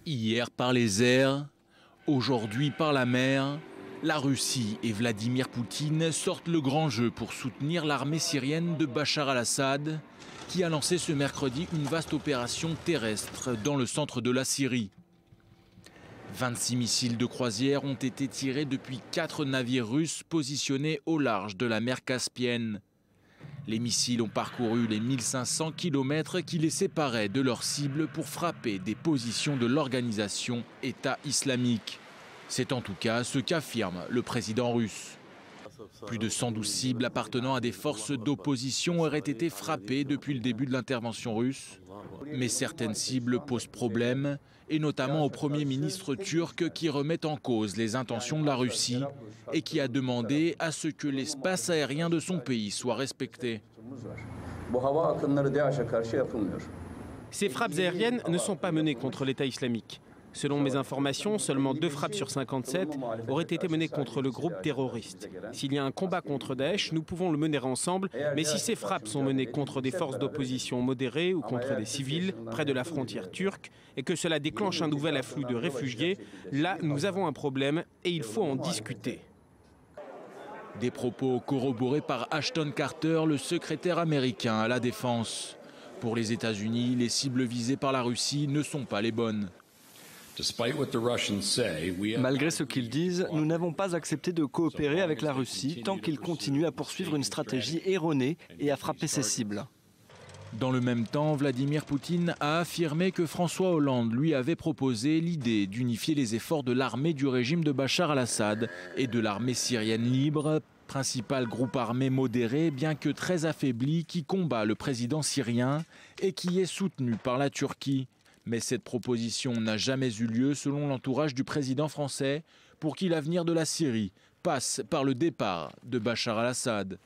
Hier par les airs, aujourd'hui par la mer, la Russie et Vladimir Poutine sortent le grand jeu pour soutenir l'armée syrienne de Bachar al-Assad, qui a lancé ce mercredi une vaste opération terrestre dans le centre de la Syrie. 26 missiles de croisière ont été tirés depuis 4 navires russes positionnés au large de la mer Caspienne. Les missiles ont parcouru les 1500 km qui les séparaient de leur cible pour frapper des positions de l'organisation État islamique. C'est en tout cas ce qu'affirme le président russe. Plus de 112 cibles appartenant à des forces d'opposition auraient été frappées depuis le début de l'intervention russe. Mais certaines cibles posent problème, et notamment au Premier ministre turc qui remet en cause les intentions de la Russie et qui a demandé à ce que l'espace aérien de son pays soit respecté. Ces frappes aériennes ne sont pas menées contre l'État islamique. Selon mes informations, seulement 2 frappes sur 57 auraient été menées contre le groupe terroriste. S'il y a un combat contre Daesh, nous pouvons le mener ensemble, mais si ces frappes sont menées contre des forces d'opposition modérées ou contre des civils près de la frontière turque et que cela déclenche un nouvel afflux de réfugiés, là nous avons un problème et il faut en discuter. Des propos corroborés par Ashton Carter, le secrétaire américain à la Défense. Pour les États-Unis, les cibles visées par la Russie ne sont pas les bonnes. Malgré ce qu'ils disent, nous n'avons pas accepté de coopérer avec la Russie tant qu'ils continuent à poursuivre une stratégie erronée et à frapper ses cibles. Dans le même temps, Vladimir Poutine a affirmé que François Hollande lui avait proposé l'idée d'unifier les efforts de l'armée du régime de Bachar al-Assad et de l'armée syrienne libre, principal groupe armé modéré bien que très affaibli qui combat le président syrien et qui est soutenu par la Turquie. Mais cette proposition n'a jamais eu lieu selon l'entourage du président français, pour qui l'avenir de la Syrie passe par le départ de Bachar al-Assad.